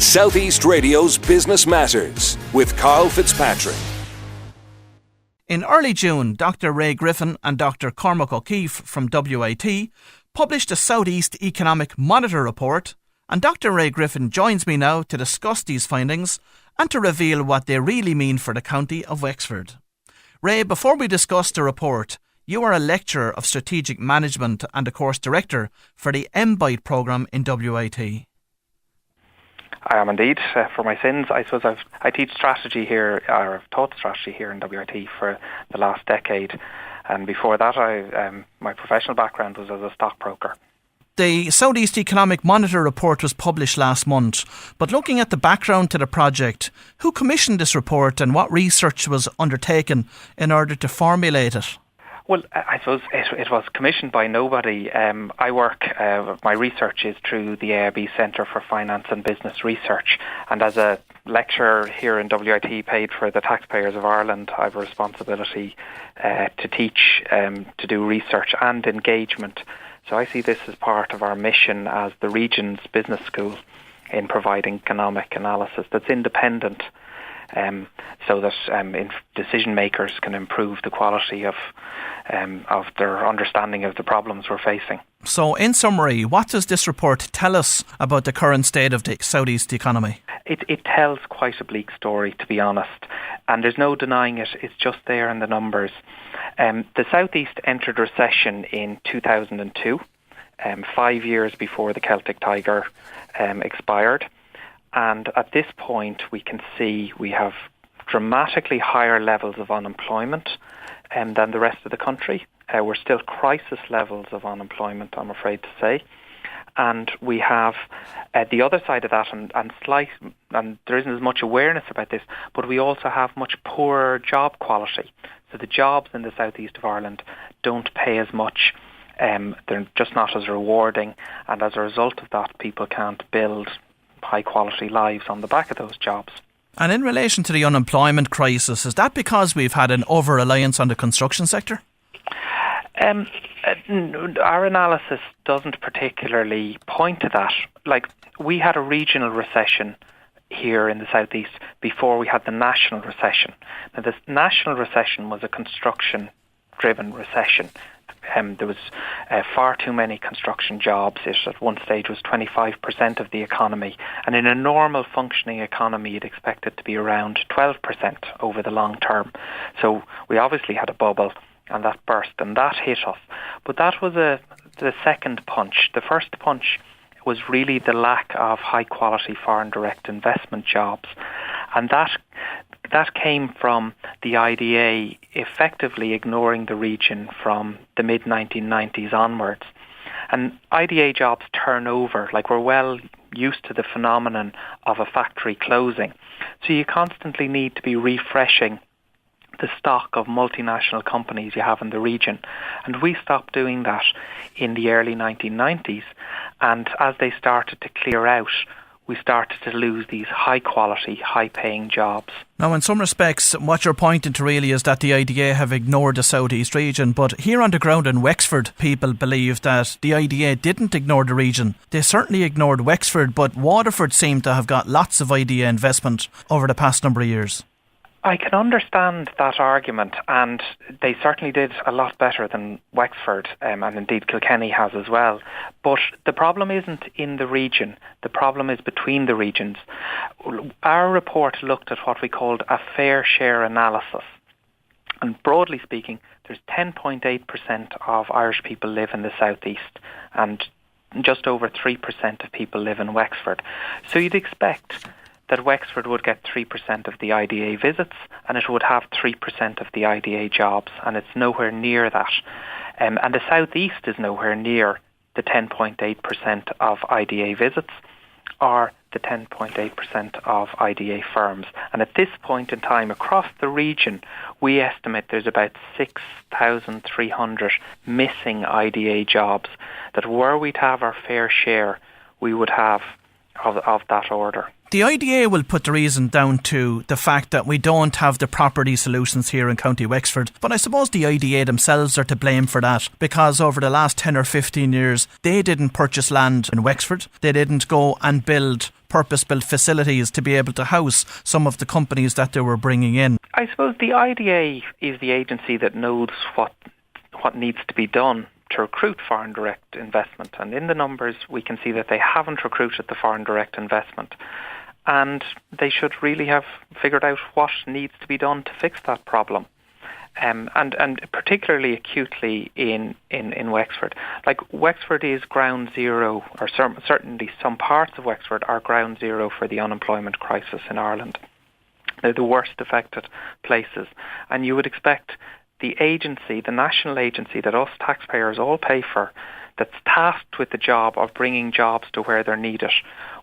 South East Radio's Business Matters with Karl Fitzpatrick. In early June, Dr. Ray Griffin and Dr. Cormac O'Keefe from WIT published a South East Economic Monitor report, and Dr. Ray Griffin joins me now to discuss these findings and to reveal what they really mean for the county of Wexford. Ray, before we discuss the report, you are a lecturer of strategic management and a course director for the MBITE programme in WIT. I am indeed. For my sins, I suppose I teach strategy here, or I've taught strategy here in WIT for the last decade. And before that, my professional background was as a stockbroker. The South East Economic Monitor report was published last month, but looking at the background to the project, who commissioned this report and what research was undertaken in order to formulate it? Well, I suppose it was commissioned by nobody. My research is through the AIB Centre for Finance and Business Research, and as a lecturer here in WIT paid for the taxpayers of Ireland, I have a responsibility to teach, to do research and engagement. So I see this as part of our mission as the region's business school in providing economic analysis that's independent, so that decision makers can improve the quality of their understanding of the problems we're facing. So in summary, what does this report tell us about the current state of the South East economy? It tells quite a bleak story, to be honest, and there's no denying it. It's just there in the numbers. The South East entered recession in 2002, 5 years before the Celtic Tiger expired. And at this point, we can see we have dramatically higher levels of unemployment than the rest of the country. We're still crisis levels of unemployment, I'm afraid to say. And we have the other side of that, and there isn't as much awareness about this, but we also have much poorer job quality. So the jobs in the southeast of Ireland don't pay as much. They're just not as rewarding. And as a result of that, people can't build high-quality lives on the back of those jobs. And in relation to the unemployment crisis, is that because we've had an over-reliance on the construction sector? Our analysis doesn't particularly point to that. Like, we had a regional recession here in the southeast before we had the national recession. Now, this national recession was a construction-driven recession. There was far too many construction jobs. It at one stage was 25% of the economy. And in a normal functioning economy, you'd expect it to be around 12% over the long term. So we obviously had a bubble, and that burst, and that hit us. But that was the second punch. The first punch was really the lack of high-quality foreign direct investment jobs. And that came from the IEDA effectively ignoring the region from the mid-1990s onwards. And IEDA jobs turn over, like we're well used to the phenomenon of a factory closing. So you constantly need to be refreshing the stock of multinational companies you have in the region. And we stopped doing that in the early 1990s. And as they started to clear out, we started to lose these high-quality, high-paying jobs. Now, in some respects, what you're pointing to really is that the IEDA have ignored the South East region, but here on the ground in Wexford, people believe that the IEDA didn't ignore the region. They certainly ignored Wexford, but Waterford seemed to have got lots of IEDA investment over the past number of years. I can understand that argument, and they certainly did a lot better than Wexford, and indeed Kilkenny has as well. But the problem isn't in the region. The problem is between the regions. Our report looked at what we called a fair share analysis. And broadly speaking, there's 10.8% of Irish people live in the southeast, and just over 3% of people live in Wexford. So you'd expect that Wexford would get 3% of the IEDA visits, and it would have 3% of the IEDA jobs, and it's nowhere near that. And the South East is nowhere near the 10.8% of IEDA visits, or the 10.8% of IEDA firms. And at this point in time, across the region, we estimate there's about 6,300 missing IEDA jobs, that were we to have our fair share, we would have of that order. The IDA will put the reason down to the fact that we don't have the property solutions here in County Wexford. But I suppose the IDA themselves are to blame for that, because over the last 10 or 15 years, they didn't purchase land in Wexford. They didn't go and build purpose-built facilities to be able to house some of the companies that they were bringing in. I suppose the IDA is the agency that knows what needs to be done to recruit foreign direct investment. And in the numbers, we can see that they haven't recruited the foreign direct investment. And they should really have figured out what needs to be done to fix that problem. And particularly acutely in Wexford. Like, Wexford is ground zero, or certainly some parts of Wexford are ground zero for the unemployment crisis in Ireland. They're the worst affected places. And you would expect the agency, the national agency that us taxpayers all pay for, that's tasked with the job of bringing jobs to where they're needed,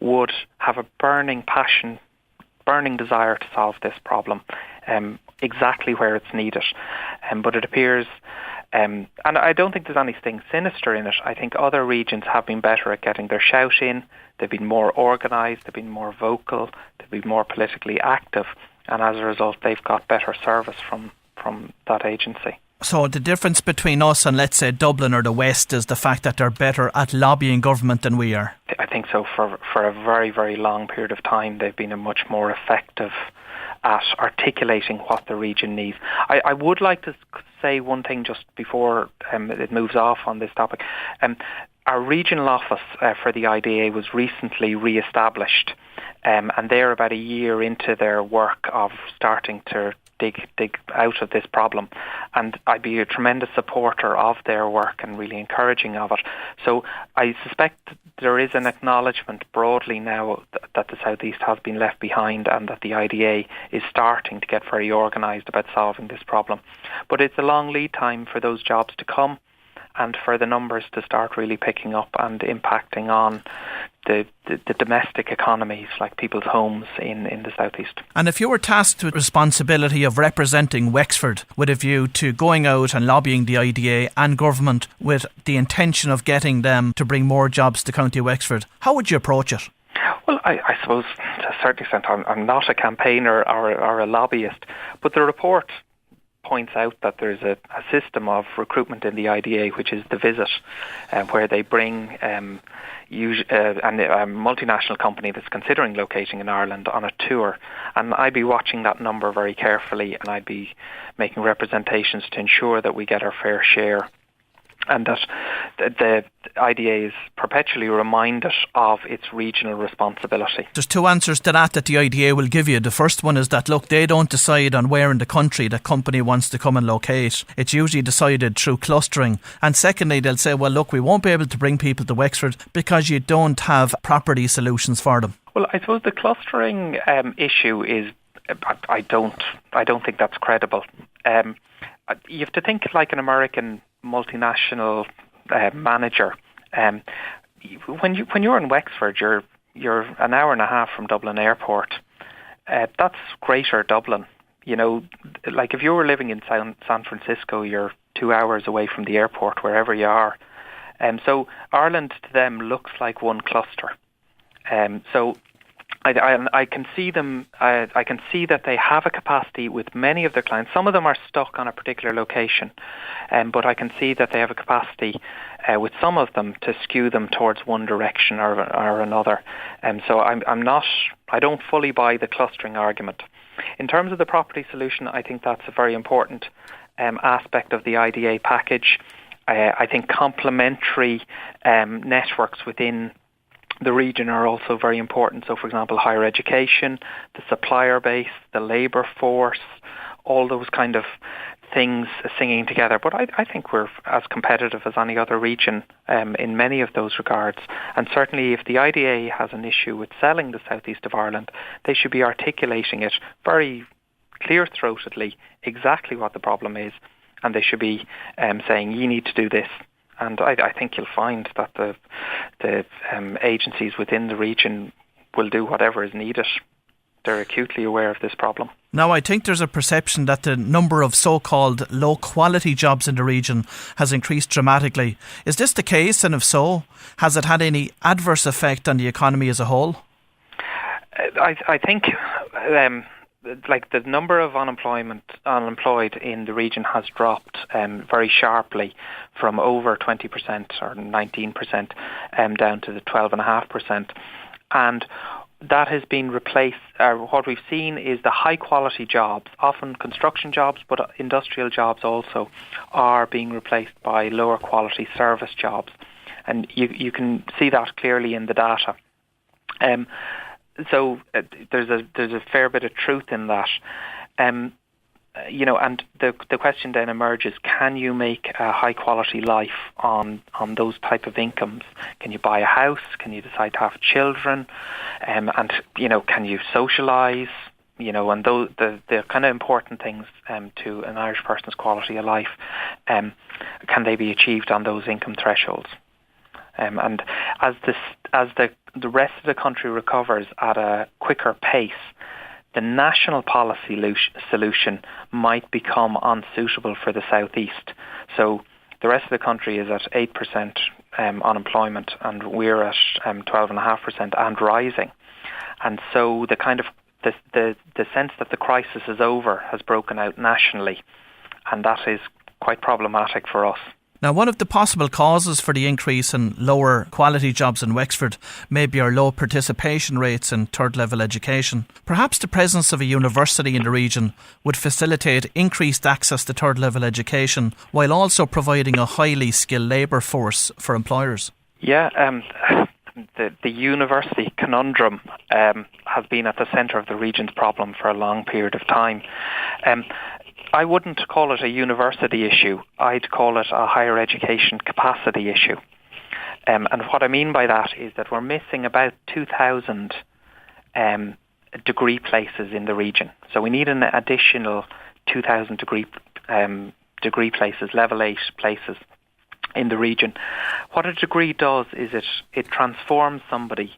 would have a burning passion, burning desire to solve this problem exactly where it's needed. But it appears, and I don't think there's anything sinister in it. I think other regions have been better at getting their shout in. They've been more organised, they've been more vocal, they've been more politically active, and as a result they've got better service from that agency. So the difference between us and, let's say, Dublin or the West is the fact that they're better at lobbying government than we are? I think so. For a very, very long period of time, they've been much more effective at articulating what the region needs. I would like to say one thing just before it moves off on this topic. Our regional office for the IDA was recently re-established, and they're about a year into their work of starting to dig out of this problem, and I'd be a tremendous supporter of their work and really encouraging of it. So I suspect there is an acknowledgement broadly now that the South East has been left behind, and that the IDA is starting to get very organised about solving this problem. But it's a long lead time for those jobs to come, and for the numbers to start really picking up and impacting on the domestic economies, like people's homes in the southeast. And if you were tasked with the responsibility of representing Wexford with a view to going out and lobbying the IDA and government with the intention of getting them to bring more jobs to County Wexford, how would you approach it? Well, I suppose to a certain extent I'm not a campaigner or a lobbyist, but the report points out that there's a system of recruitment in the IDA, which is the visit, where they bring a multinational company that's considering locating in Ireland on a tour. And I'd be watching that number very carefully, and I'd be making representations to ensure that we get our fair share, and that the IDA is perpetually reminded of its regional responsibility. There's two answers to that the IDA will give you. The first one is that, look, they don't decide on where in the country the company wants to come and locate. It's usually decided through clustering. And secondly, they'll say, well, look, we won't be able to bring people to Wexford because you don't have property solutions for them. Well, I suppose the clustering issue is, I don't think that's credible. You have to think like an American multinational manager. When you're in Wexford, you're an hour and a half from Dublin Airport. That's Greater Dublin. You know, like if you were living in San Francisco, you're 2 hours away from the airport wherever you are. So Ireland to them looks like one cluster. So I can see them. I can see that they have a capacity with many of their clients. Some of them are stuck on a particular location, but I can see that they have a capacity with some of them to skew them towards one direction or another. So I'm not. I don't fully buy the clustering argument. In terms of the property solution, I think that's a very important aspect of the IDA package. I think complementary networks within the region are also very important. So, for example, higher education, the supplier base, the labour force, all those kind of things singing together. But I think we're as competitive as any other region in many of those regards. And certainly if the IDA has an issue with selling the southeast of Ireland, they should be articulating it very clear-throatedly exactly what the problem is. And they should be saying, you need to do this. And I think you'll find that the agencies within the region will do whatever is needed. They're acutely aware of this problem. Now, I think there's a perception that the number of so-called low-quality jobs in the region has increased dramatically. Is this the case? And if so, has it had any adverse effect on the economy as a whole? I think like the number of unemployed in the region has dropped very sharply from over 20% or 19% down to the 12.5%, and that has been replaced. What we've seen is the high quality jobs, often construction jobs, but industrial jobs also, are being replaced by lower quality service jobs, and you can see that clearly in the data. So there's a fair bit of truth in that, and the question then emerges: can you make a high quality life on those type of incomes? Can you buy a house? Can you decide to have children? And can you socialise? And those the kind of important things to an Irish person's quality of life. Can they be achieved on those income thresholds? And as the rest of the country recovers at a quicker pace, the national policy solution might become unsuitable for the southeast. So the rest of the country is at 8% unemployment, and we're at 12.5% and rising. And so the kind of the sense that the crisis is over has broken out nationally, and that is quite problematic for us. Now, one of the possible causes for the increase in lower quality jobs in Wexford may be our low participation rates in third level education. Perhaps the presence of a university in the region would facilitate increased access to third level education while also providing a highly skilled labour force for employers. Yeah, the university conundrum has been at the centre of the region's problem for a long period of time. I wouldn't call it a university issue. I'd call it a higher education capacity issue. And what I mean by that is that we're missing about 2,000 degree places in the region. So we need an additional 2,000 degree places, level 8 places in the region. What a degree does is it transforms somebody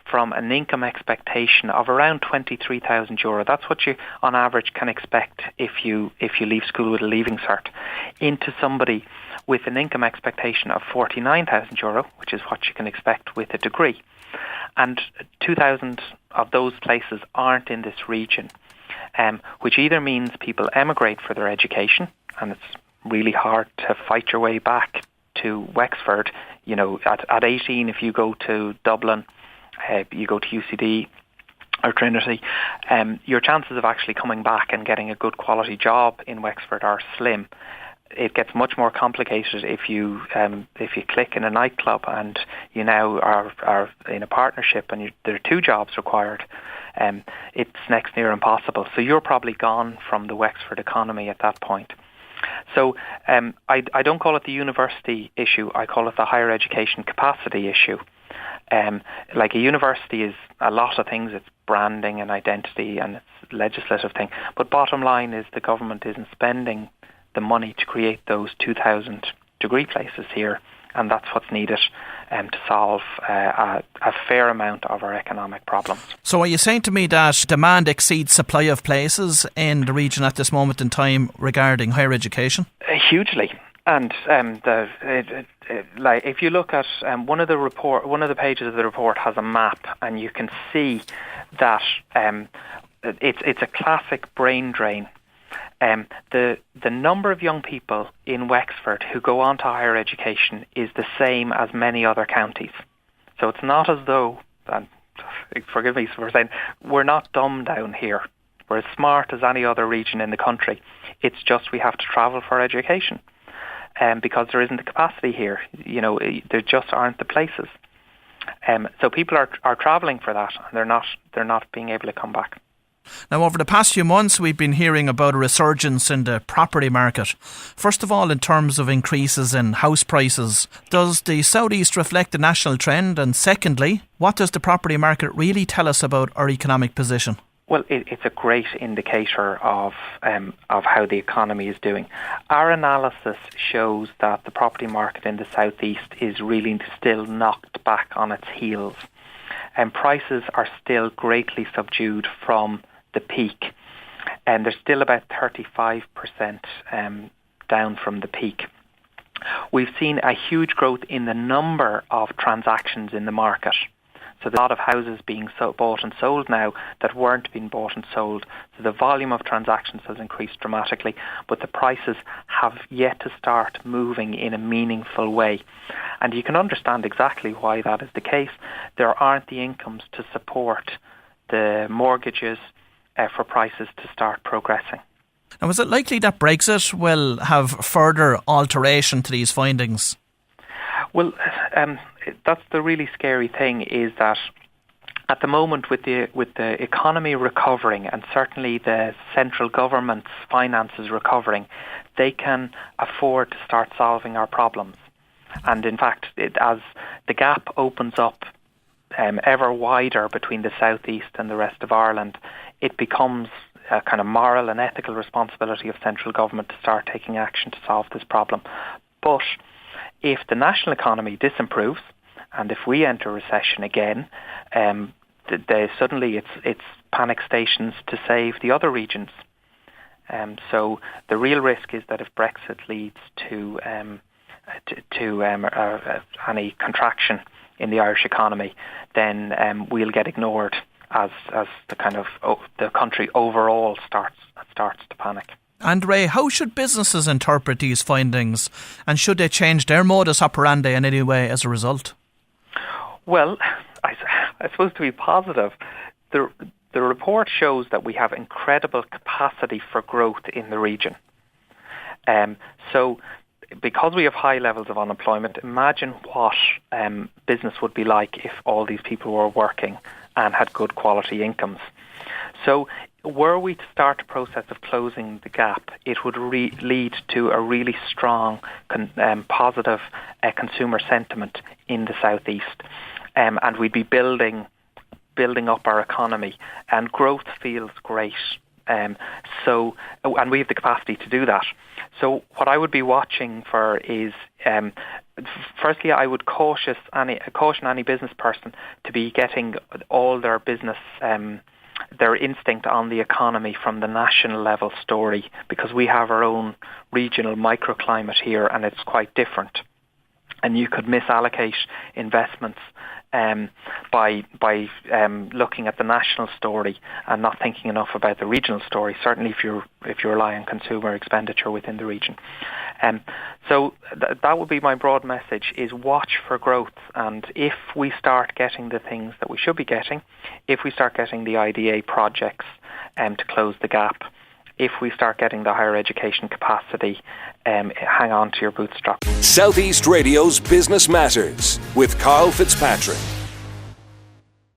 from an income expectation of around €23,000. That's what you, on average, can expect if you leave school with a leaving cert, into somebody with an income expectation of €49,000, which is what you can expect with a degree. And 2,000 of those places aren't in this region, which either means people emigrate for their education, and it's really hard to fight your way back to Wexford. At 18, if you go to Dublin, you go to UCD or Trinity, your chances of actually coming back and getting a good quality job in Wexford are slim. It gets much more complicated if you click in a nightclub and you now are in a partnership and there are 2 jobs required. It's next near impossible. So you're probably gone from the Wexford economy at that point. So I don't call it the university issue. I call it the higher education capacity issue. Like a university is a lot of things. It's branding and identity and it's a legislative thing. But bottom line is the government isn't spending the money to create those 2,000 degree places here, and that's what's needed to solve a fair amount of our economic problems. So are you saying to me that demand exceeds supply of places in the region at this moment in time regarding higher education? Hugely. And if you look at one of the pages of the report has a map, and you can see that it's a classic brain drain. The number of young people in Wexford who go on to higher education is the same as many other counties. So it's not as though, and forgive me for saying, we're not dumb down here. We're as smart as any other region in the country. It's just we have to travel for education. Because there isn't the capacity here, there just aren't the places. So people are travelling for that, and they're not being able to come back. Now, over the past few months, we've been hearing about a resurgence in the property market. First of all, in terms of increases in house prices, does the Southeast reflect the national trend? And secondly, what does the property market really tell us about our economic position? Well, it's a great indicator of how the economy is doing. Our analysis shows that the property market in the southeast is really still knocked back on its heels, and prices are still greatly subdued from the peak, and they're still about 35% down from the peak. We've seen a huge growth in the number of transactions in the market. So there's a lot of houses being bought and sold now that weren't being bought and sold. So the volume of transactions has increased dramatically, but the prices have yet to start moving in a meaningful way. And you can understand exactly why that is the case. There aren't the incomes to support the mortgages for prices to start progressing. Now, is it likely that Brexit will have further alteration to these findings? Well, that's the really scary thing, is that at the moment with the economy recovering and certainly the central government's finances recovering, they can afford to start solving our problems. And in fact, as the gap opens up ever wider between the southeast and the rest of Ireland, it becomes a kind of moral and ethical responsibility of central government to start taking action to solve this problem. But if the national economy disimproves, and if we enter recession again, suddenly it's panic stations to save the other regions. So the real risk is that if Brexit leads to any contraction in the Irish economy, then we'll get ignored as the kind of the country overall starts to panic. And Ray, how should businesses interpret these findings, and should they change their modus operandi in any way as a result? Well, I suppose to be positive, the report shows that we have incredible capacity for growth in the region. So because we have high levels of unemployment, imagine what business would be like if all these people were working and had good quality incomes. So were we to start a process of closing the gap, it would lead to a really strong positive consumer sentiment in the southeast, and we'd be building up our economy, and growth feels great. And we have the capacity to do that. So what I would be watching for is, firstly, I would caution any business person to be getting all their business, their instinct on the economy from the national level story, because we have our own regional microclimate here, and it's quite different. And you could misallocate investments by looking at the national story and not thinking enough about the regional story. Certainly, if you rely on consumer expenditure within the region. So that would be my broad message: is watch for growth. And if we start getting the things that we should be getting, if we start getting the IEDA projects to close the gap, if we start getting the higher education capacity, hang on to your bootstrap. Southeast Radio's Business Matters with Karl Fitzpatrick.